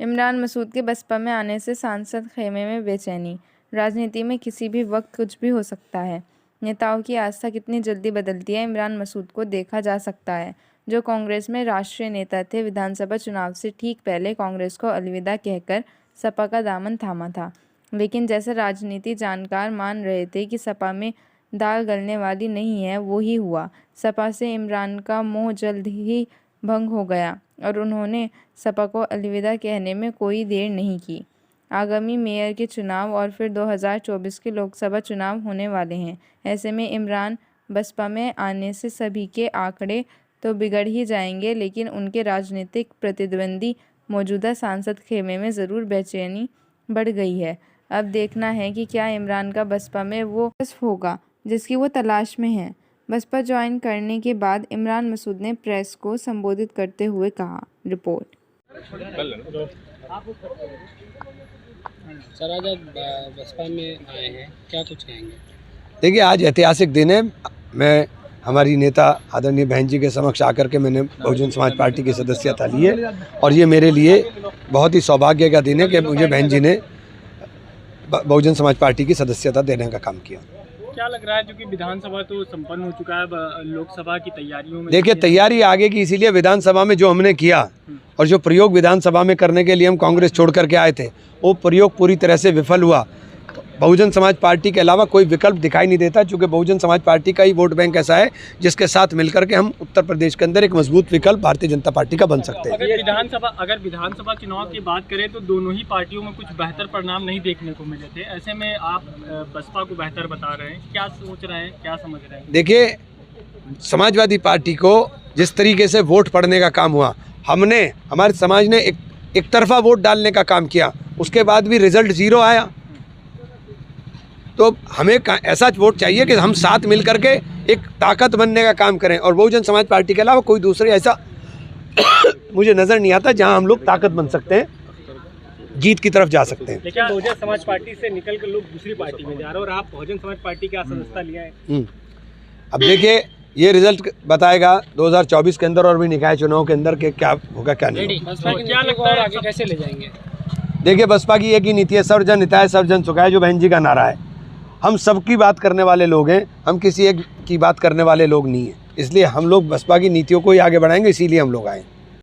इमरान मसूद के बसपा में आने से सांसद खेमे में बेचैनी। राजनीति में किसी भी वक्त कुछ भी हो सकता है। नेताओं की आस्था कितनी जल्दी बदलती है, इमरान मसूद को देखा जा सकता है, जो कांग्रेस में राष्ट्रीय नेता थे। विधानसभा चुनाव से ठीक पहले कांग्रेस को अलविदा कहकर सपा का दामन थामा था, लेकिन जैसे राजनीति जानकार मान रहे थे कि सपा में दाल गलने वाली नहीं है, वो ही हुआ। सपा से इमरान का मोह जल्द ही भंग हो गया और उन्होंने सपा को अलविदा कहने में कोई देर नहीं की। आगामी मेयर के चुनाव और फिर 2024 के लोकसभा चुनाव होने वाले हैं। ऐसे में इमरान बसपा में आने से सभी के आंकड़े तो बिगड़ ही जाएंगे, लेकिन उनके राजनीतिक प्रतिद्वंदी मौजूदा सांसद खेमे में ज़रूर बेचैनी बढ़ गई है। अब देखना है कि क्या इमरान का बसपा में वो होगा जिसकी वो तलाश में है। बसपा ज्वाइन करने के बाद इमरान मसूद ने प्रेस को संबोधित करते हुए कहा। रिपोर्ट। सर, आज बसपा में आए हैं, क्या कुछ कहेंगे? देखिए, आज ऐतिहासिक दिन है। मैं हमारी नेता आदरणीय बहन जी के समक्ष आकर के मैंने बहुजन समाज पार्टी की सदस्यता ली है और ये मेरे लिए बहुत ही सौभाग्य का दिन है कि मुझे बहन जी ने बहुजन समाज पार्टी की सदस्यता देने का काम किया। क्या लग रहा है, जो कि विधानसभा तो संपन्न हो चुका है, लोकसभा की तैयारियों में? देखिए, तैयारी आगे की, इसीलिए विधानसभा में जो हमने किया और जो प्रयोग विधानसभा में करने के लिए हम कांग्रेस छोड़ करके आए थे, वो प्रयोग पूरी तरह से विफल हुआ। बहुजन समाज पार्टी के अलावा कोई विकल्प दिखाई नहीं देता, क्योंकि बहुजन समाज पार्टी का ही वोट बैंक ऐसा है जिसके साथ मिलकर के हम उत्तर प्रदेश के अंदर एक मजबूत विकल्प भारतीय जनता पार्टी का बन सकते हैं। अगर विधानसभा चुनाव की बात करें तो दोनों ही पार्टियों में कुछ बेहतर परिणाम नहीं देखने को मिले थे। ऐसे में आप बसपा को बेहतर बता रहे हैं, क्या सोच रहे हैं, क्या समझ रहे हैं? देखिए, समाजवादी पार्टी को जिस तरीके से वोट पड़ने का काम हुआ, हमारे समाज ने एक तरफा वोट डालने का काम किया, उसके बाद भी रिजल्ट 0 आया। तो हमें ऐसा वोट चाहिए कि हम साथ मिल करके एक ताकत बनने का काम करें, और बहुजन समाज पार्टी के अलावा कोई दूसरे ऐसा मुझे नज़र नहीं आता जहां हम लोग ताकत बन सकते हैं, जीत की तरफ जा सकते हैं। लेकिन बहुजन समाज पार्टी से निकल कर लोग दूसरी पार्टी में जा रहे हैं और आप बहुजन समाज पार्टी की सदस्यता लिया है। अब देखिए, ये रिजल्ट बताएगा 2024 के अंदर और भी निकाय चुनाव के अंदर के क्या होगा क्या नहीं होगा। क्या लगता है आगे कैसे ले जाएंगे? देखिए, बसपा की एक ही नीति है, सर्वजन हिताय सर्वजन सुखाय, जो बहन जी का नारा है। हम सबकी बात करने वाले लोग हैं, हम किसी एक की बात करने वाले लोग नहीं हैं। इसलिए हम लोग बसपा की नीतियों को ही आगे बढ़ाएंगे, इसीलिए हम लोग आए।